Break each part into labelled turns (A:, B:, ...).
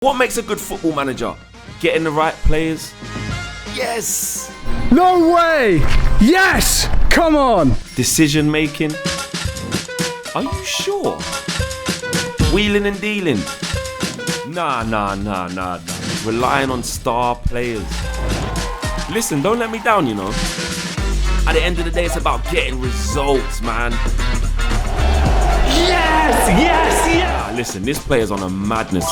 A: What makes a good football manager? Getting the right players? Yes!
B: No way! Yes! Come on!
A: Decision making? Are you sure? Wheeling and dealing? Nah. Relying on star players. Listen, don't let me down, you know. At the end of the day, it's about getting results, man.
B: Yes!
A: Listen, this player's on a madness.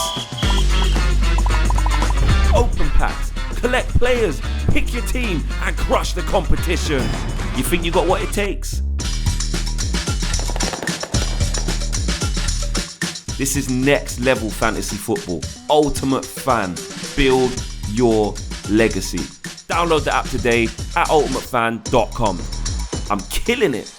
A: Open packs, collect players, pick your team and crush the competition. You think you got what it takes? This is next level fantasy football. Ultimate Fan. Build your legacy. Download the app today at ultimatefan.com. I'm killing it.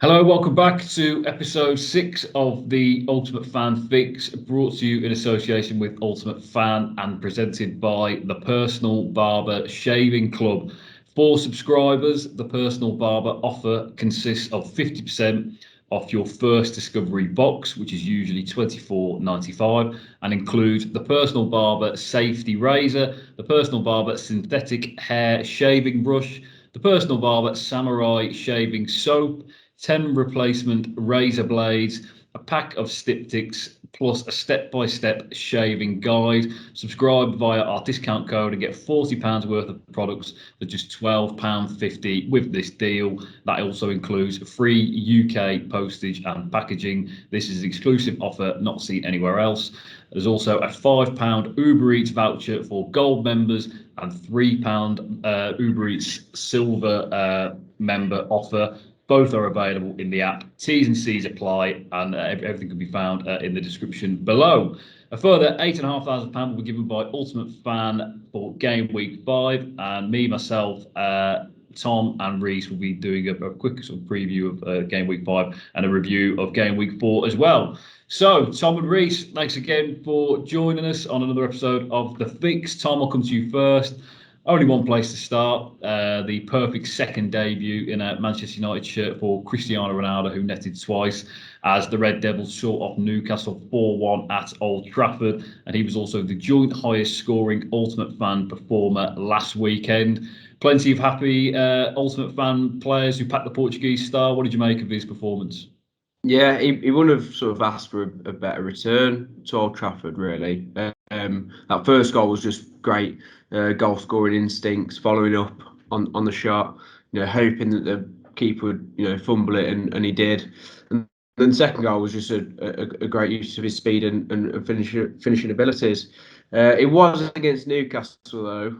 C: Hello, welcome back to episode 6 of the Ultimate Fan Fix, brought to you in association with Ultimate Fan and presented by the Personal Barber Shaving Club. For subscribers, the Personal Barber offer consists of 50% off your first Discovery box, which is usually $24.95, and includes the Personal Barber Safety Razor, the Personal Barber Synthetic Hair Shaving Brush, the Personal Barber Samurai Shaving Soap, 10 replacement razor blades, a pack of styptics, plus a step-by-step shaving guide. Subscribe via our discount code and get £40 worth of products for just £12.50 with this deal. That also includes free UK postage and packaging. This is an exclusive offer not seen anywhere else. There's also a £5 Uber Eats voucher for gold members and £3 Uber Eats silver member offer. Both are available in the app. T's and C's apply, and everything can be found in the description below. A further £8,500 will be given by Ultimate Fan for Game Week 5, and me, myself, Tom and Reese will be doing a quick sort of preview of Game Week 5 and a review of Game Week 4 as well. So, Tom and Reese, thanks again for joining us on another episode of The Fix. Tom, I'll come to you first. Only one place to start, the perfect second debut in a Manchester United shirt for Cristiano Ronaldo, who netted twice as the Red Devils saw off Newcastle 4-1 at Old Trafford. And he was also the joint highest scoring Ultimate Fan performer last weekend. Plenty of happy Ultimate Fan players who packed the Portuguese star. What did you make of his performance?
D: Yeah, he wouldn't have sort of asked for a better return to Old Trafford, really. That first goal was just great goal scoring instincts, following up on the shot, hoping that the keeper would, fumble it, and he did. And then the second goal was just a great use of his speed and finishing abilities. It was against Newcastle, though,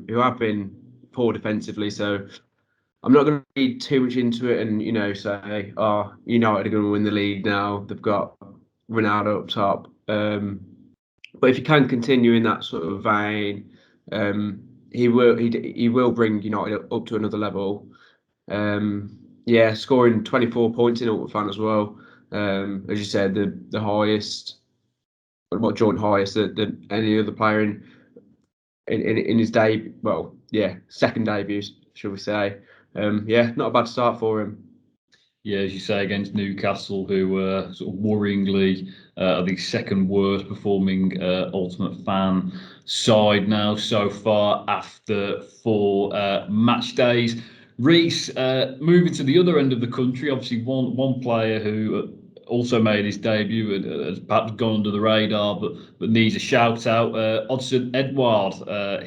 D: who have been poor defensively, so I'm not going to read too much into it and, say, United are going to win the league now. They've got Ronaldo up top. But if he can continue in that sort of vein, he will bring United up to another level. Scoring 24 points in Ultimate Fan as well. As you said, the highest, joint highest than any other player in his debut. Well, second debut, shall we say. Not a bad start for him.
C: Yeah, as you say, against Newcastle, who were sort of worryingly the second worst performing Ultimate Fan side now so far after 4 match days. Reese, moving to the other end of the country, obviously one player who also made his debut and has perhaps gone under the radar, but needs a shout out. Odsonne Edouard,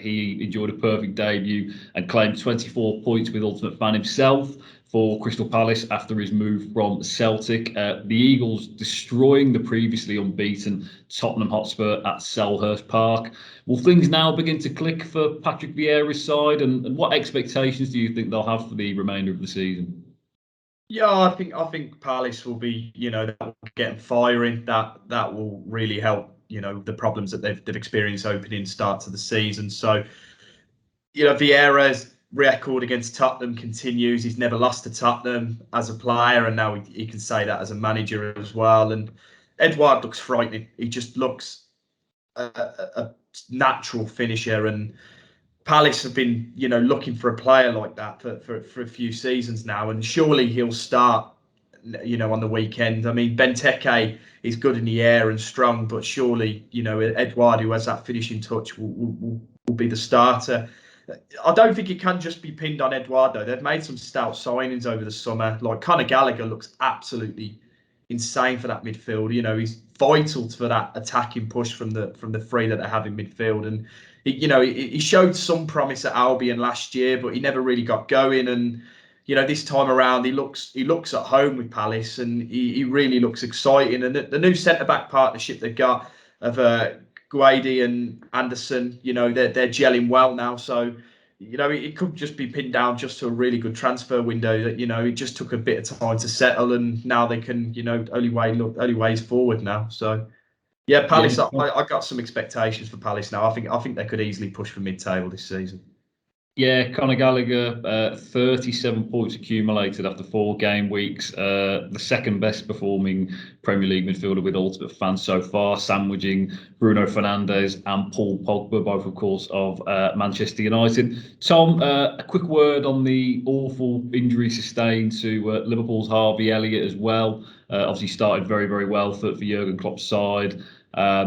C: he enjoyed a perfect debut and claimed 24 points with Ultimate Fan himself for Crystal Palace after his move from Celtic. The Eagles destroying the previously unbeaten Tottenham Hotspur at Selhurst Park. Will things now begin to click for Patrick Vieira's side, and what expectations do you think they'll have for the remainder of the season?
E: Yeah, I think Palace will be, that will get them firing. That will really help, the problems that they've experienced opening start to the season. So, Vieira's record against Tottenham continues. He's never lost to Tottenham as a player, and now he can say that as a manager as well. And Edouard looks frightening. He just looks a natural finisher, and Palace have been, looking for a player like that for a few seasons now, and surely he'll start on the weekend. I mean, Benteke is good in the air and strong, but surely, Edouard, who has that finishing touch, will be the starter. I don't think it can just be pinned on Edouard, though. They've made some stout signings over the summer. Like Conor Gallagher looks absolutely insane for that midfield. He's vital for that attacking push from the three that they have in midfield. And he showed some promise at Albion last year, but he never really got going. And this time around, he looks at home with Palace, and he really looks exciting. And the new centre back partnership they've got of Guedes and Anderson, they're gelling well now. So it could just be pinned down just to a really good transfer window that, it just took a bit of time to settle, and now they can, only ways forward now. So yeah, Palace,
C: Yeah.
E: I got some expectations for Palace now. I think they could easily push for mid-table this season.
C: Yeah, Conor Gallagher, 37 points accumulated after 4 game weeks. The second best performing Premier League midfielder with Ultimate Fan so far, sandwiching Bruno Fernandes and Paul Pogba, both, of course, of Manchester United. Tom, a quick word on the awful injury sustained to Liverpool's Harvey Elliott as well. Obviously started very, very well for Jurgen Klopp's side.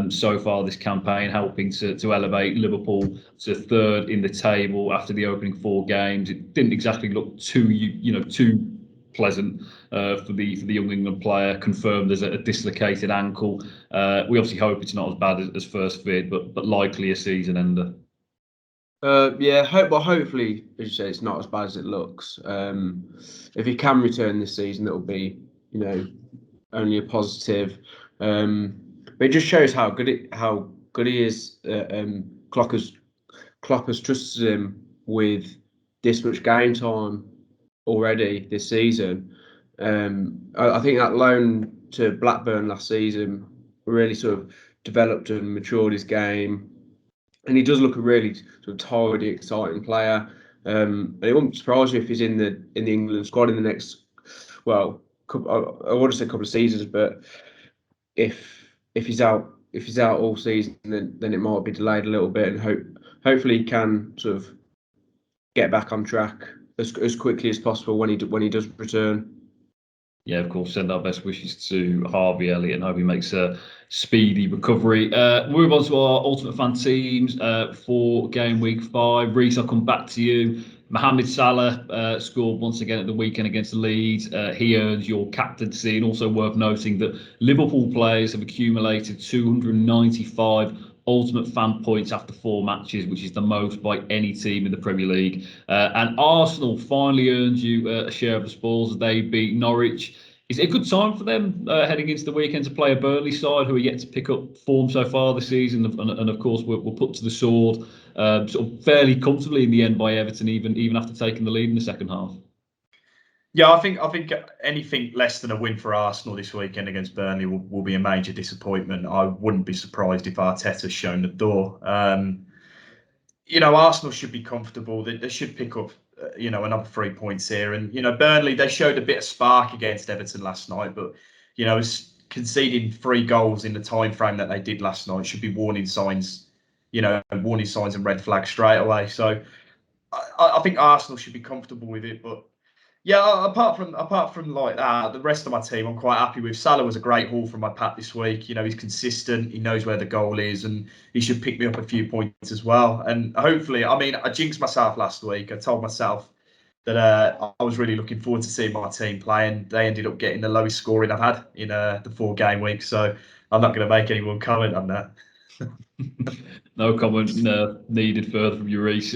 C: So far this campaign, helping to elevate Liverpool to third in the table after the opening 4 games. It didn't exactly look too pleasant for the young England player. Confirmed as a dislocated ankle. We obviously hope it's not as bad as first feared, but likely a season ender.
D: Hopefully, as you say, it's not as bad as it looks. If he can return this season, it'll be only a positive. But it just shows how good he is. Klopp has trusted him with this much game time already this season. I think that loan to Blackburn last season really sort of developed and matured his game, and he does look a really sort of tidy, exciting player. And it wouldn't surprise me if he's in the England squad in the next, well, I want to say a couple of seasons, but if he's out all season, then it might be delayed a little bit, and hopefully he can sort of get back on track as quickly as possible when he does return.
C: Yeah, of course, send our best wishes to Harvey Elliott and hope he makes a speedy recovery. Move on to our Ultimate Fan teams for game week 5. Reece, I'll come back to you. Mohamed Salah scored once again at the weekend against Leeds. He earns your captaincy, and also worth noting that Liverpool players have accumulated 295 Ultimate Fan points after 4 matches, which is the most by any team in the Premier League. And Arsenal finally earned you a share of the spoils as they beat Norwich. Is it a good time for them heading into the weekend to play a Burnley side who are yet to pick up form so far this season, and of course were put to the sword sort of fairly comfortably in the end by Everton, even after taking the lead in the second half?
E: Yeah, I think anything less than a win for Arsenal this weekend against Burnley will be a major disappointment. I wouldn't be surprised if Arteta's shown the door. Arsenal should be comfortable. They should pick up, another 3 points here. And, Burnley, they showed a bit of spark against Everton last night, but, conceding 3 goals in the time frame that they did last night should be warning signs and red flags straight away. So I think Arsenal should be comfortable with it. But yeah, apart from like that, the rest of my team I'm quite happy with. Salah was a great haul from my pack this week. He's consistent, he knows where the goal is, and he should pick me up a few points as well. And hopefully, I jinxed myself last week. I told myself that I was really looking forward to seeing my team play, and they ended up getting the lowest scoring I've had in the 4 game week. So I'm not going to make any more comment on that.
C: No comment needed further from you, Reece.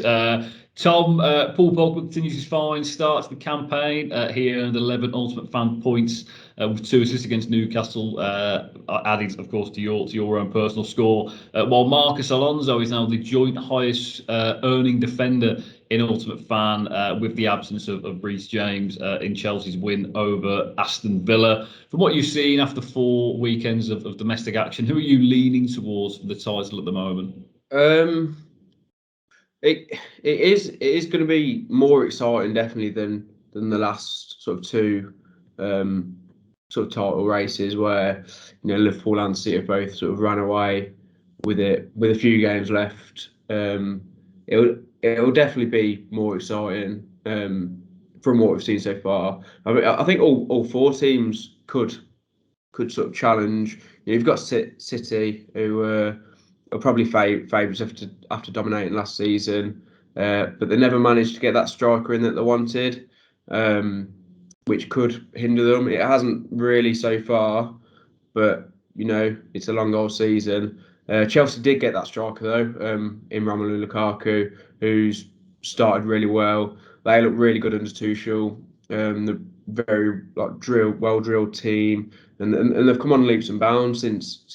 C: Tom, Paul Pogba continues his fine start to the campaign. He earned 11 Ultimate Fan points with 2 assists against Newcastle, added, of course, to your own personal score. While Marcus Alonso is now the joint highest earning defender in Ultimate Fan, with the absence of Reece James in Chelsea's win over Aston Villa. From what you've seen after 4 weekends of domestic action, who are you leaning towards for the title at the moment?
D: It is going to be more exciting definitely than the last sort of 2 sort of title races where Liverpool and City have both sort of ran away with it with a few games left. It will definitely be more exciting. from what we've seen so far. I mean, I think all four teams could sort of challenge. You've got City, who are probably favourites after dominating last season, but they never managed to get that striker in that they wanted, which could hinder them. It hasn't really so far, but it's a long old season. Chelsea did get that striker though, in Romelu Lukaku, who's started really well. They look really good under Tuchel. The very well drilled team, and they've come on leaps and bounds since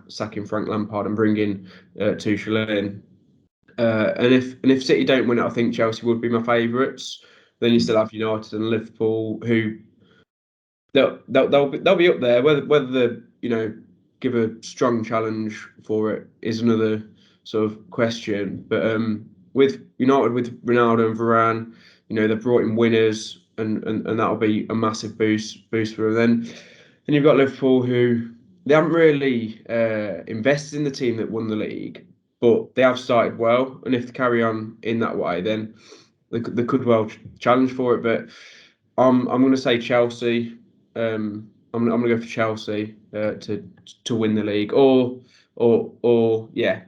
D: sacking Frank Lampard and bringing Tuchel in. And if City don't win it, I think Chelsea would be my favourites. Then you still have United and Liverpool, who they'll be up there. Whether they give a strong challenge for it is another sort of question. But with United, with Ronaldo and Varane, they've brought in winners, and that'll be a massive boost for them. Then you've got Liverpool, who they haven't really invested in the team that won the league, but they have started well, and if they carry on in that way, then they could well challenge for it. But I'm going to say Chelsea. I'm going to go for Chelsea to win the league, or yeah,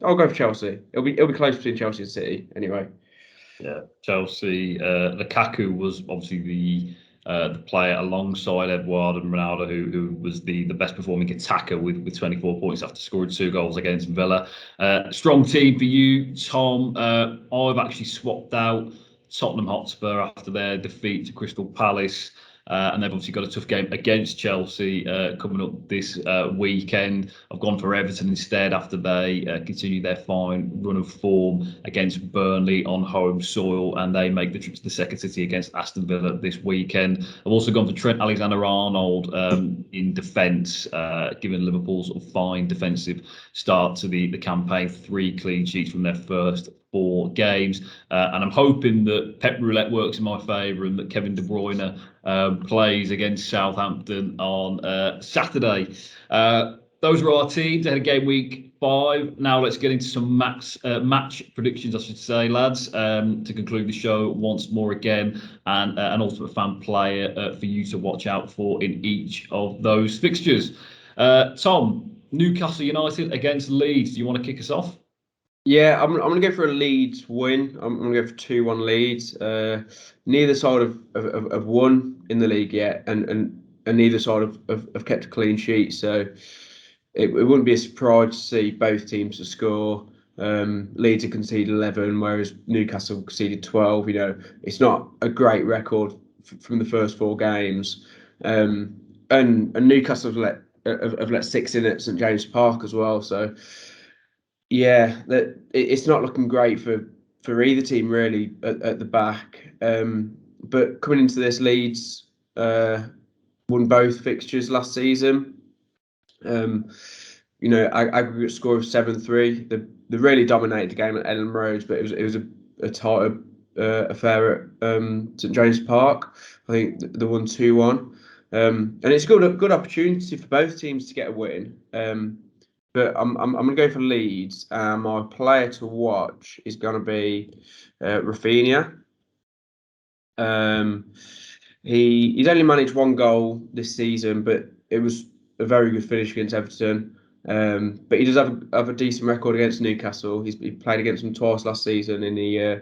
D: I'll go for Chelsea. It'll be close between Chelsea and City anyway.
C: Yeah, Chelsea. Lukaku was obviously the player alongside Eduardo and Ronaldo, who was the best performing attacker with 24 points after scoring 2 goals against Villa. Strong team for you, Tom. I've actually swapped out Tottenham Hotspur after their defeat to Crystal Palace. And they've obviously got a tough game against Chelsea coming up this weekend. I've gone for Everton instead after they continue their fine run of form against Burnley on home soil, and they make the trip to the second city against Aston Villa this weekend. I've also gone for Trent Alexander-Arnold in defence, given Liverpool's fine defensive start to the campaign. 3 clean sheets from their first 4 games, and I'm hoping that Pep Roulette works in my favour and that Kevin De Bruyne plays against Southampton on Saturday. Those are our teams ahead of game week 5. Now let's get into some match predictions, I should say, lads, to conclude the show once more again, and an Ultimate Fan player for you to watch out for in each of those fixtures. Tom, Newcastle United against Leeds. Do you want to kick us off?
D: Yeah, I'm going to go for a Leeds win. I'm going to go for 2-1 Leeds. Neither side have won in the league yet, and neither side have kept a clean sheet. So it wouldn't be a surprise to see both teams to score. Leeds have conceded 11, whereas Newcastle conceded 12. It's not a great record from the first 4 games. And Newcastle have let 6 in at St James Park as well. So yeah, it's not looking great for either team really at the back. But coming into this, Leeds won both fixtures last season. Aggregate score of 7-3. They really dominated the game at Ellen Road, but it was a tighter affair at St James Park. I think they won 2-1, and it's a good opportunity for both teams to get a win. But I'm going to go for Leeds, and my player to watch is going to be Rafinha. He's only managed 1 goal this season, but it was a very good finish against Everton. But he does have a decent record against Newcastle. He played against them twice last season, and he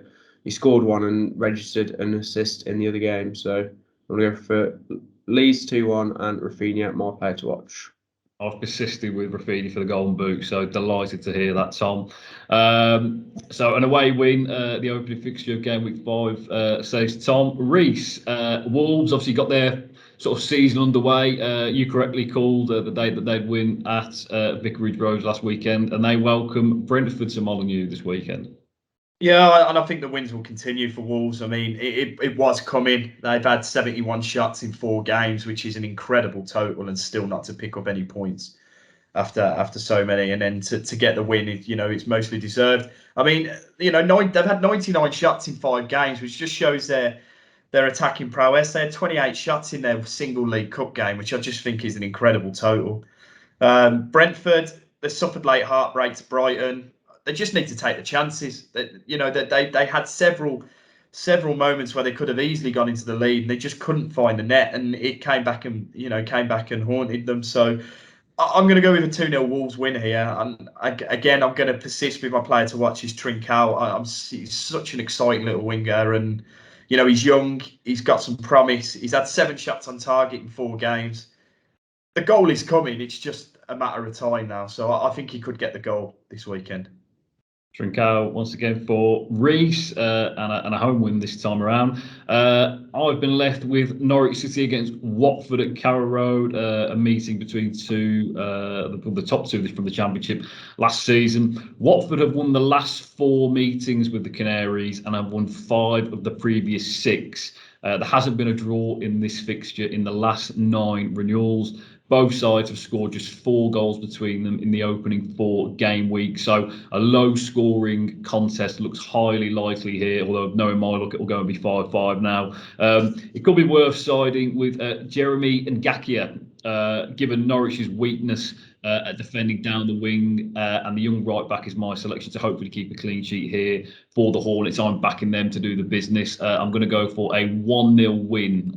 D: scored 1 and registered an assist in the other game. So I'm going to go for Leeds 2-1 and Rafinha, my player to watch.
C: I've persisted with Rafinha for the Golden Boot, so delighted to hear that, Tom. So an away win, the opening fixture of game week 5, says Tom. Reese, Wolves obviously got their sort of season underway. You correctly called the day that they'd win at Vicarage Road last weekend, and they welcome Brentford to Molineux this weekend.
E: Yeah, and I think the wins will continue for Wolves. I mean, it was coming. They've had 71 shots in 4 games, which is an incredible total, and still not to pick up any points after so many. And then to get the win, it's mostly deserved. I mean, they've had 99 shots in 5 games, which just shows their attacking prowess. They had 28 shots in their single League Cup game, which I just think is an incredible total. Brentford, they suffered late heartbreak to Brighton. They just need to take the chances. They had several several moments where they could have easily gone into the lead and they just couldn't find the net, and it came back and haunted them. So I'm going to go with a 2-0 Wolves win here. And again, I'm going to persist with my player to watch is Trincao. He's such an exciting little winger, and he's young. He's got some promise. He's had 7 shots on target in 4 games. The goal is coming. It's just a matter of time now. So I think he could get the goal this weekend.
C: Trincao once again for Reece and a home win this time around. I've been left with Norwich City against Watford at Carrow Road, a meeting between the top 2 from the Championship last season. Watford have won the last 4 meetings with the Canaries and have won 5 of the previous 6. There hasn't been a draw in this fixture in the last 9 renewals. Both sides have scored just 4 goals between them in the opening 4 game week. So a low scoring contest looks highly likely here, although knowing my luck, it will go and be 5-5 now. It could be worth siding with Jeremy Ngakia, given Norwich's weakness at defending down the wing, and the young right back is my selection to hopefully keep a clean sheet here for the Hornets. I'm backing them to do the business. I'm going to go for a 1-0 win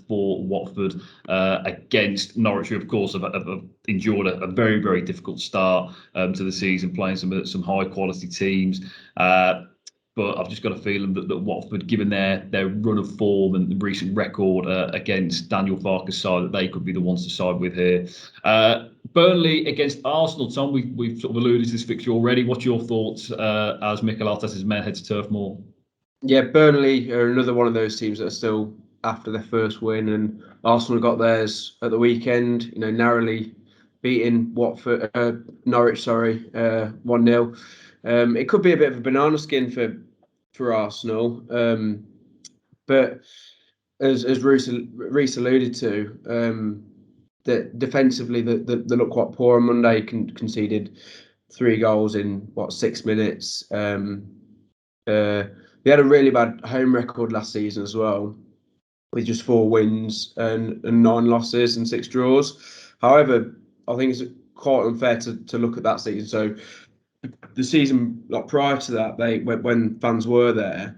C: for Watford against Norwich, who of course have endured a very, very difficult start to the season, playing some high quality teams. But I've just got a feeling that Watford, given their run of form and the recent record against Daniel Farke's side, that they could be the ones to side with here. Burnley against Arsenal. Tom, we've sort of alluded to this fixture already. What's your thoughts as Mikel Arteta's men head to Turf Moor?
D: Yeah, Burnley are another one of those teams that are still after their first win, and Arsenal got theirs at the weekend. Narrowly beating Norwich, 1-0. It could be a bit of a banana skin for Arsenal, but as Reece alluded to, that defensively they look quite poor on Monday. Conceded 3 goals in 6 minutes. They had a really bad home record last season as well, with just 4 wins and 9 losses and 6 draws. However, I think it's quite unfair to look at that season. So the season prior to that, when fans were there,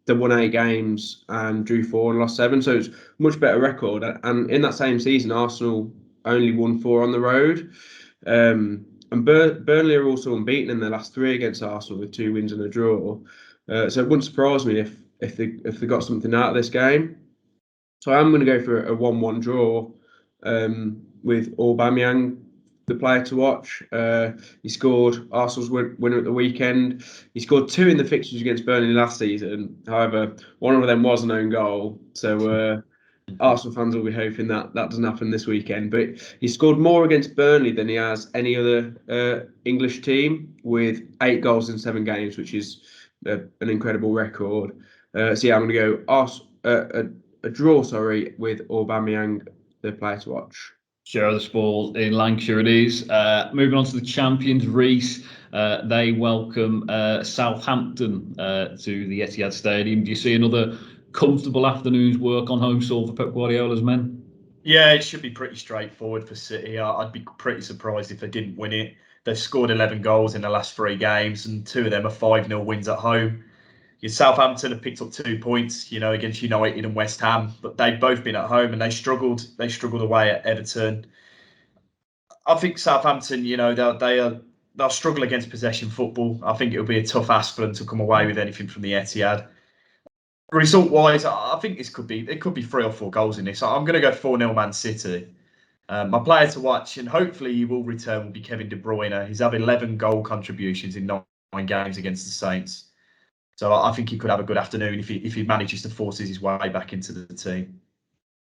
D: they won 8 games and drew 4 and lost 7. So it's a much better record. And in that same season, Arsenal only won 4 on the road. And Burnley are also unbeaten in their last 3 against Arsenal with 2 wins and a draw. So it wouldn't surprise me if they got something out of this game. So I'm going to go for a 1-1 draw with Aubameyang, the player to watch. He scored Arsenal's winner at the weekend. He scored 2 in the fixtures against Burnley last season. However, one of them was an own goal. So Arsenal fans will be hoping that doesn't happen this weekend. But he scored more against Burnley than he has any other English team, with 8 goals in 7 games, which is an incredible record. So yeah, I'm going to go a draw, with Aubameyang, the player to watch.
C: Share of the spoils in Lancashire it is. Moving on to the champions, Reece. They welcome Southampton to the Etihad Stadium. Do you see another comfortable afternoon's work on home soil for Pep Guardiola's men?
E: Yeah, it should be pretty straightforward for City. I'd be pretty surprised if they didn't win it. They've scored 11 goals in the last 3 games, and 2 of them are 5-0 wins at home. Southampton have picked up 2 points, against United and West Ham, but they've both been at home and they struggled. They struggled away at Everton. I think Southampton, they'll struggle against possession football. I think it'll be a tough ask for them to come away with anything from the Etihad. Result-wise, I think it could be 3 or 4 goals in this. I'm going to go 4-0 Man City. My player to watch, and hopefully he will return, will be Kevin De Bruyne. He's had 11 goal contributions in 9 games against the Saints. So I think he could have a good afternoon if he manages to force his way back into the team.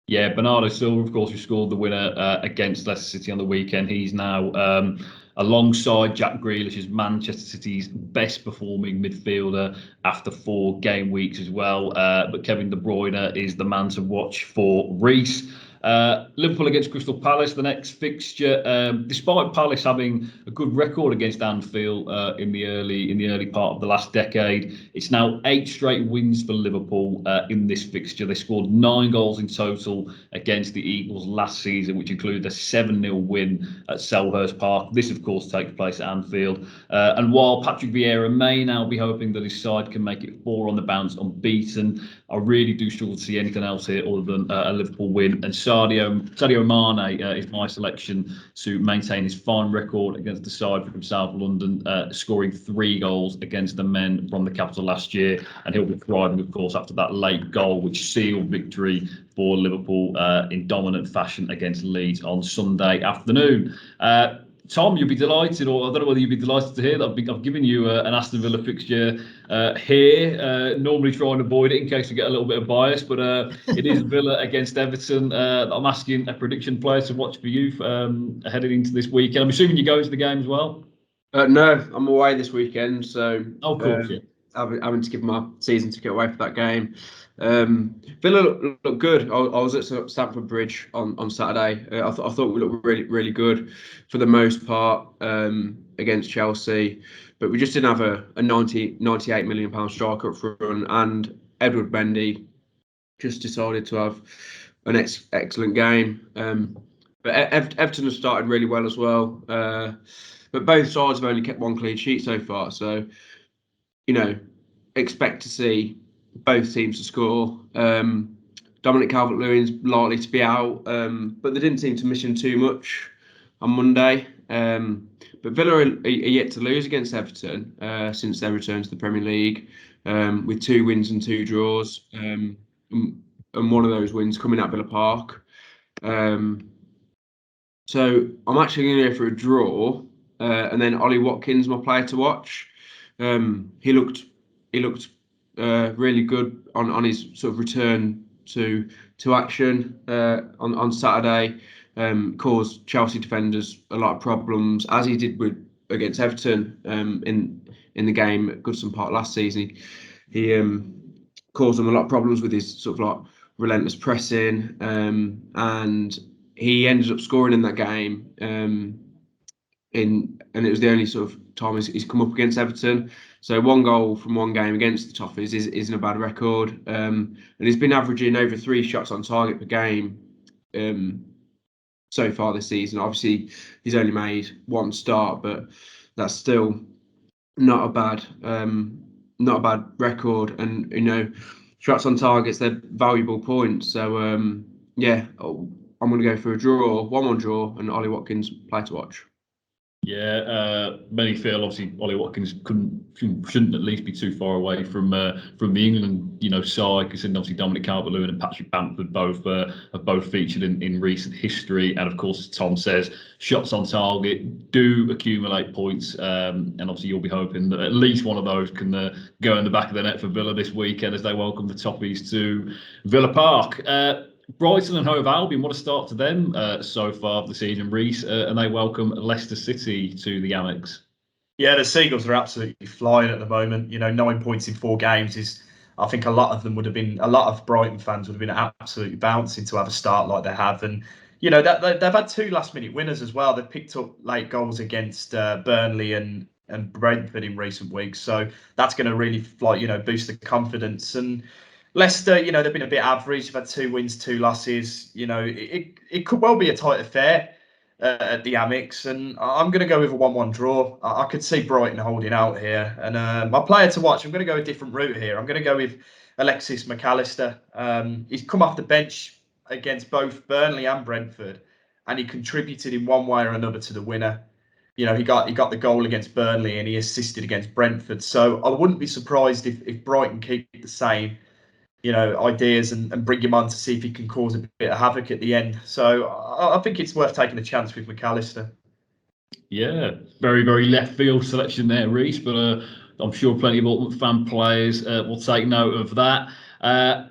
C: Yeah, Bernardo Silva, of course, who scored the winner against Leicester City on the weekend. He's now alongside Jack Grealish as Manchester City's best performing midfielder after 4 game weeks as well. But Kevin De Bruyne is the man to watch for Reece. Liverpool against Crystal Palace, the next fixture. Despite Palace having a good record against Anfield in the early part of the last decade, it's now 8 straight wins for Liverpool in this fixture. They scored 9 goals in total against the Eagles last season, which included a 7-0 win at Selhurst Park. This, of course, takes place at Anfield. And while Patrick Vieira may now be hoping that his side can make it 4 on the bounce unbeaten, I really do struggle to see anything else here other than a Liverpool win. And Sadio Mane is my selection to maintain his fine record against the side from South London, scoring 3 goals against the men from the capital last year. And he'll be thriving, of course, after that late goal, which sealed victory for Liverpool in dominant fashion against Leeds on Sunday afternoon. Tom, you'll be delighted, or I don't know whether you'd be delighted to hear that I've given you an Aston Villa fixture here. Normally try and avoid it in case we get a little bit of bias, but it is Villa against Everton. I'm asking a prediction player to watch for you heading into this weekend. I'm assuming you're going to the game as well?
D: No, I'm away this weekend, so
C: of course, yeah.
D: Having to give my season ticket away for that game. Villa looked good. I was at Stamford Bridge on Saturday. I thought we looked really, really good for the most part against Chelsea, but we just didn't have a 98 million pound striker up front, and Edward Mendy just decided to have an excellent game. But Everton have started really well as well. But both sides have only kept 1 clean sheet so far, so expect to see both teams to score. Dominic Calvert-Lewin's likely to be out, but they didn't seem to miss him too much on Monday. But Villa are yet to lose against Everton since their return to the Premier League, with 2 wins and 2 draws, and one of those wins coming at Villa Park. So I'm actually going to go for a draw, and then Ollie Watkins, my player to watch. He looked really good on his sort of return to action on Saturday. Caused Chelsea defenders a lot of problems, as he did against Everton in the game at Goodison Park last season. He caused them a lot of problems with his sort of like relentless pressing, and he ended up scoring in that game. And it was the only sort of time he's come up against Everton. So 1 goal from 1 game against the Toffees isn't a bad record. And he's been averaging over 3 shots on target per game so far this season. Obviously, he's only made 1 start, but that's still not a bad record. And shots on targets, they're valuable points. So I'm going to go for a draw, 1-1 draw, and Ollie Watkins player to watch.
C: Yeah, many feel obviously Ollie Watkins shouldn't at least be too far away from the England side, because obviously Dominic Calvert-Lewin and Patrick Bamford have both featured in recent history, and of course, as Tom says, shots on target do accumulate points, and obviously you'll be hoping that at least one of those can go in the back of the net for Villa this weekend as they welcome the Toffees to Villa Park. Brighton and Hove Albion, what a start to them so far of the season, Reece, and they welcome Leicester City to the Amex.
E: Yeah, the Seagulls are absolutely flying at the moment. 9 points in 4 games is, I think a lot of Brighton fans would have been absolutely bouncing to have a start like they have. And, they've had 2 last-minute winners as well. They've picked up late goals against Burnley and Brentford in recent weeks. So that's going to really boost the confidence. And Leicester, they've been a bit average. They've had 2 wins, 2 losses. It could well be a tight affair at the Amex, and I'm going to go with a 1-1 draw. I could see Brighton holding out here. And my player to watch, I'm going to go a different route here. I'm going to go with Alexis McAllister. He's come off the bench against both Burnley and Brentford, and he contributed in one way or another to the winner. He got the goal against Burnley, and he assisted against Brentford. So I wouldn't be surprised if Brighton keep the same ideas and bring him on to see if he can cause a bit of havoc at the end. So I think it's worth taking a chance with McAllister.
C: Yeah, very, very left field selection there, Reece, but I'm sure plenty of Ultimate fan players will take note of that.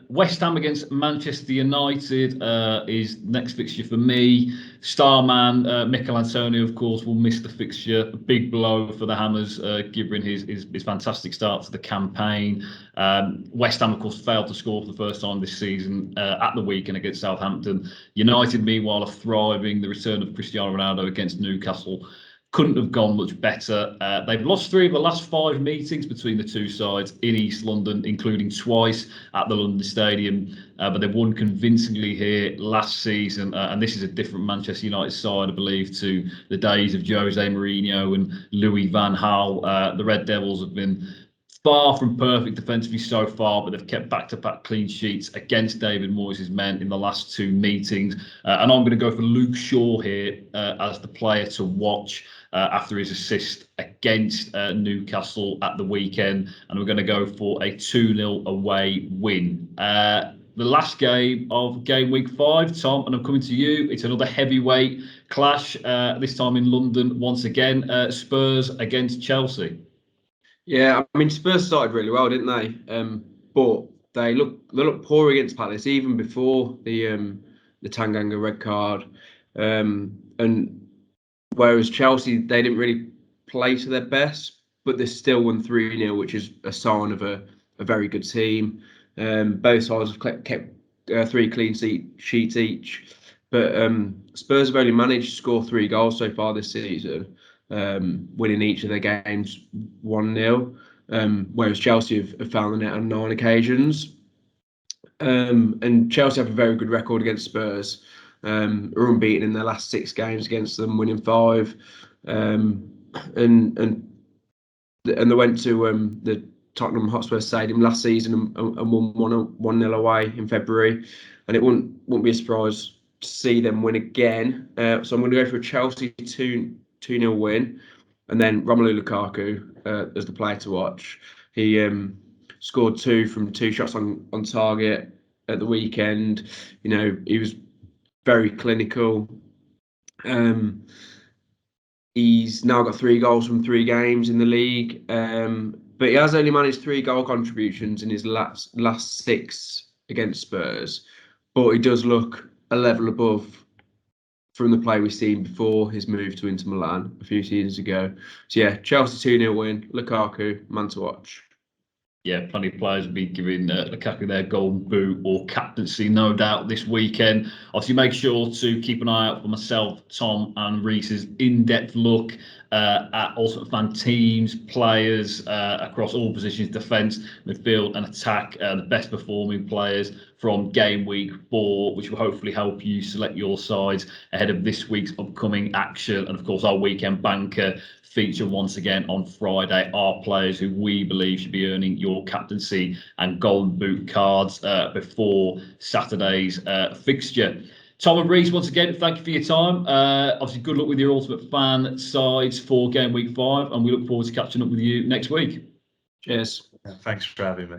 C: West Ham against Manchester United is next fixture for me. Starman Mikel Antonio, of course, will miss the fixture. A big blow for the Hammers, given his fantastic start to the campaign. West Ham, of course, failed to score for the first time this season at the weekend against Southampton. United, meanwhile, are thriving. The return of Cristiano Ronaldo against Newcastle couldn't have gone much better. They've lost 3 of the last 5 meetings between the two sides in East London, including twice at the London Stadium. But they won convincingly here last season. And this is a different Manchester United side, I believe, to the days of Jose Mourinho and Louis van Gaal. The Red Devils have been far from perfect defensively so far, but they've kept back-to-back clean sheets against David Moyes' men in the last 2 meetings. And I'm going to go for Luke Shaw here as the player to watch after his assist against Newcastle at the weekend. And we're going to go for a 2-0 away win. The last game of game week 5, Tom, and I'm coming to you. It's another heavyweight clash, this time in London once again. Spurs against Chelsea.
D: Yeah, I mean, Spurs started really well, didn't they? But they look poor against Palace even before the Tanganga red card. And whereas Chelsea, they didn't really play to their best, but they still won 3-0, which is a sign of a very good team. Both sides have kept 3 clean sheets each, but Spurs have only managed to score 3 goals so far this season, winning each of their games 1-0, whereas Chelsea have found the net on 9 occasions. And Chelsea have a very good record against Spurs, are unbeaten in their last 6 games against them, winning 5. And they went to the Tottenham Hotspur Stadium last season and won 1-0 away in February, and it wouldn't be a surprise to see them win again. So I'm going to go for a Chelsea 2-0 win, and then Romelu Lukaku as the player to watch. He scored 2 from 2 shots on target at the weekend. You know, he was very clinical. He's now got 3 goals from 3 games in the league, but he has only managed 3 goal contributions in his last 6 against Spurs. But he does look a level above from the play we've seen before his move to Inter Milan a few seasons ago. So yeah, Chelsea 2-0 win, Lukaku, man to watch.
C: Yeah, plenty of players will be giving Lukaku their golden boot or captaincy, no doubt, this weekend. Obviously, make sure to keep an eye out for myself, Tom, and Reese's in-depth look at Ultimate Fan teams, players across all positions, defence, midfield and attack, the best performing players from game week 4, which will hopefully help you select your sides ahead of this week's upcoming action. And of course, our weekend banker feature once again on Friday are players who we believe should be earning your captaincy and golden boot cards before Saturday's fixture. Tom and Reese, once again, thank you for your time. Obviously, good luck with your Ultimate Fan sides for game week 5, and we look forward to catching up with you next week.
D: Cheers.
E: Thanks for having me.